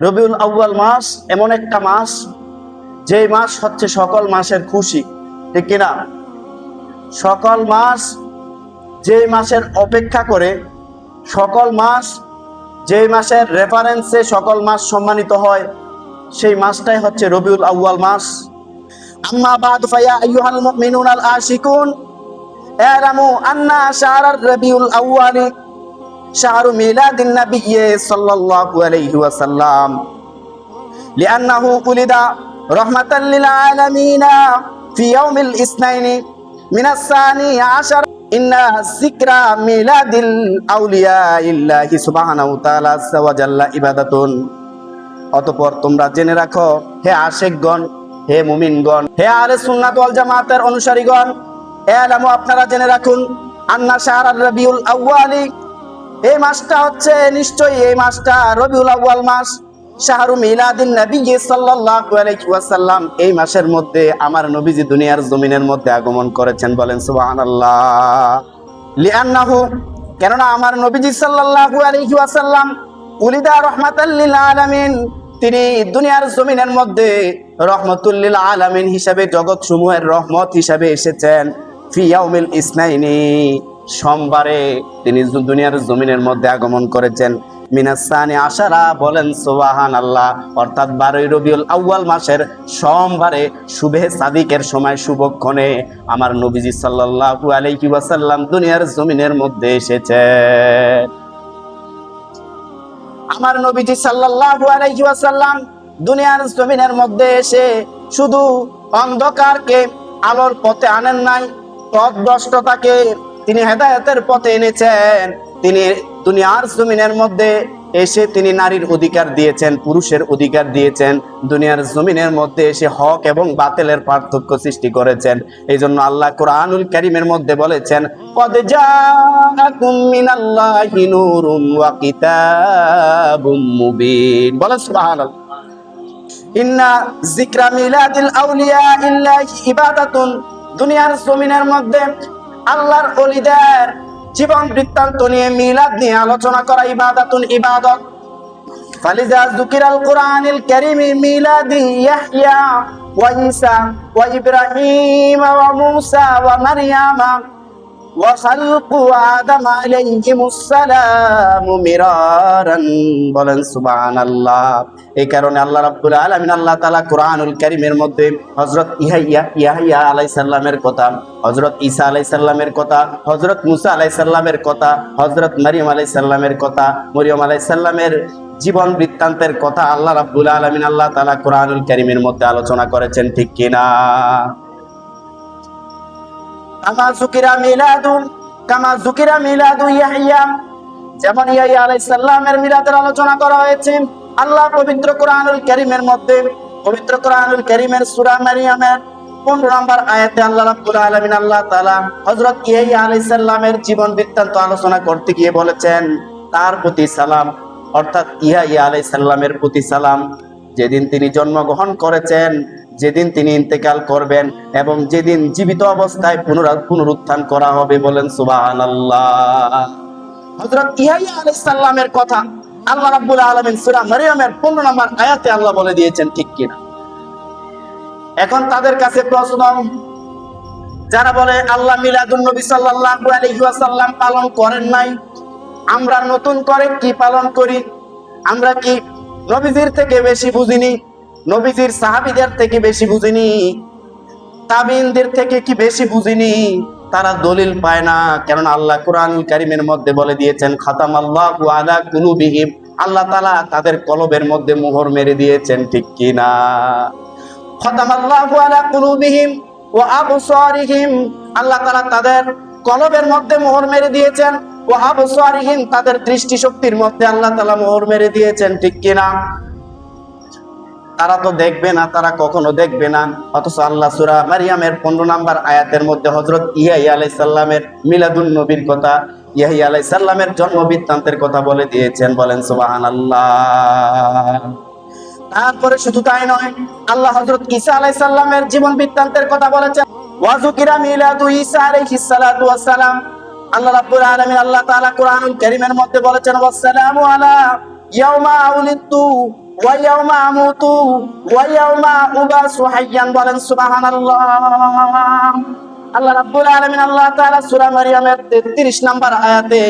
রবিউল আউয়াল মাস এমন একটা মাস, যে মাস হচ্ছে সকল মাসের খুশি, ঠিক কিনা? সকল মাস যে মাসের অপেক্ষা করে, সকল মাস যে মাসের রেফারেন্সে সকল মাস সম্মানিত হয়, সেই মাসটাই হচ্ছে রবিউল আউয়াল মাস। আম্মা বাদ ফায়া আইয়ুহাল মুমিনুনাল আশিকুন আ'লামু আন্না শাহরার রবিউল আউয়ালি শাহরু মিলাদিন নবিয়্যি সাল্লাল্লাহু আলাইহি ওয়াসাল্লাম লিআন্নাহু উলিদা রাহমাতাল লিল আলামিন ফি ইয়াউমিল ইসনাইনি মিনাস সানি আশার ইন্না যিকরা মিলাদিল আউলিয়া ইল্লাহি সুবহানাহু ওয়া তাআলা আযজা ওয়া জাল্লা ইবাদাতুন। অতঃপর তোমরা জেনে রাখো, হে আশিকগণ, হে মুমিনগণ, হে আহলে সুন্নাত ওয়াল জামাতের অনুসারীগণ, এলামু আপনারা জেনে রাখুন, আন্না শাহরার রবিউল আউয়ালি, এই মাসটা হচ্ছে, নিশ্চয়ই এই মাসটা রবিউল আউয়াল মাস, শাহরু মিলাদিন নবিয়্যি সাল্লাল্লাহু আলাইহি ওয়াসাল্লাম, এই মাসের মধ্যে আমার নবীজি দুনিয়ার জমিনের মধ্যে আগমন করেছেন। বলেন সুবহানাল্লাহ। লিআন্নাহু, কেননা আমার নবীজি সাল্লাল্লাহু আলাইহি ওয়াসাল্লাম উলিদা রাহমাতাল লিল আলামিন, তিনি দুনিয়ার জমিনের মধ্যে রহমাতুল লিল আলামিন হিসাবে, জগৎ সমূহের রহমত হিসাবে এসেছেন। ফি ইয়াউমিল ইসনাইনি, সোমবারে তিনি দুনিয়ার জমিনের মধ্যে আগমন করেছেন। মিনাস সানি আশারা, বলেন সুবহানাল্লাহ, অর্থাৎ 12 রবিউল আউয়াল মাসের সোমবারে শুভে সাদিকের সময়, শুভক্ষণে আমার নবীজি সাল্লাল্লাহু আলাইহি ওয়াসাল্লাম দুনিয়ার জমিনের মধ্যে এসেছেন। আমার নবীজি সাল্লাল্লাহু আলাইহি ওয়াসাল্লাম দুনিয়ার জমিনের মধ্যে এসে শুধু অন্ধকারকে আলোর পথে আনেন নাই, পথভ্রষ্টতাকে তিনি হেদায়েতের পথে এনেছেন। তিনি দুনিয়ার জমিনের মধ্যে এসে তিনি নারীর অধিকার দিয়েছেন, পুরুষের অধিকার দিয়েছেন। দুনিয়ার জমিনের মধ্যে এসে হক এবং বাতিলের পার্থক্য সৃষ্টি করেছেন। এই জন্য আল্লাহ কুরআনুল কারীমের মধ্যে বলেছেন, কদ জাআকুম মিনাল্লাহি নূরুন ওয়া কিতাবুম মুবিন। বলেন সুবহানাল্লাহ। ইন্না যিকরা মিলাদিল আউলিয়া ইল্লাহি ইবাদাতুন, দুনিয়ার জমিনের মধ্যে আল্লাহর ওলিদের জীবন বৃত্তান্ত নিয়ে, মিলাদ নিয়ে আলোচনা করা ইবাদাতুন, ইবাদত। ফালিজা যুকিরাল কুরআনিল কারীমি মিলাদি ইয়াহইয়া ওয়া ঈসা ওয়া ইব্রাহিম ওয়া মূসা ওয়া মারইয়ামা ওয়া খালকু আদম আলাইহিমুস সালামু মিরারান। বলেন সুবহানাল্লাহ। এই কারণে আল্লাহ রাব্বুল আলামিন, আল্লাহ তাআলা কুরআনুল কারীমের মধ্যে হযরত ইয়াহইয়া আলাইহিস সালামের কথা, হযরত ঈসা আলাইহিস সালামের কথা, হযরত মূসা আলাইহিস সালামের কথা, হযরত মারইয়াম আলাইহিস সালামের কথা, মরিয়ম আলাইহিস সালামের জীবন বৃত্তান্তের কথা আল্লাহ রাব্বুল আলামিন, আল্লাহ তাআলা কুরআনুল কারীমের মধ্যে আলোচনা করেছেন, ঠিক কিনা? কামা যুকিরা মিলাদু ইয়াহইয়া, যেমন ইয়াহইয়া আলাইহিস সালামের মিলাদের আলোচনা করা হয়েছে আল্লাহ পবিত্র কুরআনুল কারীমের মধ্যে। পবিত্র কুরআনুল কারীমের সূরা মারইয়ামের 15 নম্বর আয়াতে আল্লাহ রাব্বুল আলামিন, আল্লাহ তাআলা হযরত ইয়াহইয়া আলাইহিস সালামের জীবন বৃত্তান্ত আলোচনা করতে গিয়ে বলেছেন, তার প্রতি সালাম, অর্থাৎ ইয়াহইয়া আলাইহিস সালামের প্রতি সালাম, যেদিন তিনি জন্মগ্রহণ করেছেন, যেদিন তিনি ইন্তেকাল করবেন এবং যেদিন জীবিত অবস্থায় পুনরুত্থান করা হবে। বলেন সুবহানাল্লাহ। হযরত ইয়াহইয়া আলাইহিস সালামের কথা আল্লাহ রাব্বুল আলামিন সূরা মারইয়ামের 15 নম্বর আয়াতে আল্লাহ বলে দিয়েছেন, ঠিক কিনা? এখন তাদের কাছে প্রশ্ন, যারা বলে আল্লাহ মিলাদুন নবী সাল্লাল্লাহু আলাইহি ওয়াসাল্লাম পালন করেন নাই, আমরা নতুন করে কি পালন করি? আমরা কি নবীজির থেকে বেশি বুঝিনি? নবীজির সাহাবীদের থেকে বেশি বুঝিনি? তাবিঈনদের থেকে কি বেশি বুঝিনি? তারা দলিল পায় না, কেননা আল্লাহ কুরআনুল কারীমের মধ্যে বলে দিয়েছেন, খাতামাল্লাহু আলা কুলুবিহিম, আল্লাহ তাআলা তাদের কলবের মধ্যে মোহর মেরে দিয়েছেন, ঠিক কিনা? খাতামাল্লাহু আলা কুলুবিহিম ওয়া আবসারিহিম, আল্লাহ তাআলা তাদের কলবের মধ্যে মোহর মেরে দিয়েছেন। ওয়া আবসারিহিম, তাদের দৃষ্টিশক্তির মধ্যে আল্লাহ তাআলা মোহর মেরে দিয়েছেন, ঠিক কিনা? তারা তো দেখবে না, তারা কখনো দেখবে না, অথচ আল্লাহ সূরা মারইয়ামের 15 নম্বর আয়াতের মধ্যে হযরত ইয়াহইয়া আলাইহিস সালামের মিলাদুন নবীর কথা, ইয়াহইয়া আলাইহিস সালামের জন্ম বৃত্তান্তের কথা বলে দিয়েছেন। বলেন সুবহানাল্লাহ। তারপরে শুধু তাই নয়, আল্লাহ হযরত ঈসা আলাইহিস সালামের জীবন বৃত্তান্তের কথা বলেছেন। ওয়া যুকিরা মিলাদু ঈসা আলাইহিস সালাতু ওয়াস সালাম, আল্লাহ রাব্বুল আলামিন, আল্লাহ তাআলা কুরআনুল কারীমের মধ্যে বলেছেন, ওয়াস সালামু আলা ইয়াউমা উলিদতু ওয়া ইয়াউমা আমুতু ওয়া ইয়াউমা উবাসু হাইয়ান, বলেন সুবহানাল্লাহ। আল্লাহ রাব্বুল আলামিন আল্লাহ তাআলা সূরা মারইয়ামের 33 নম্বর আয়াতে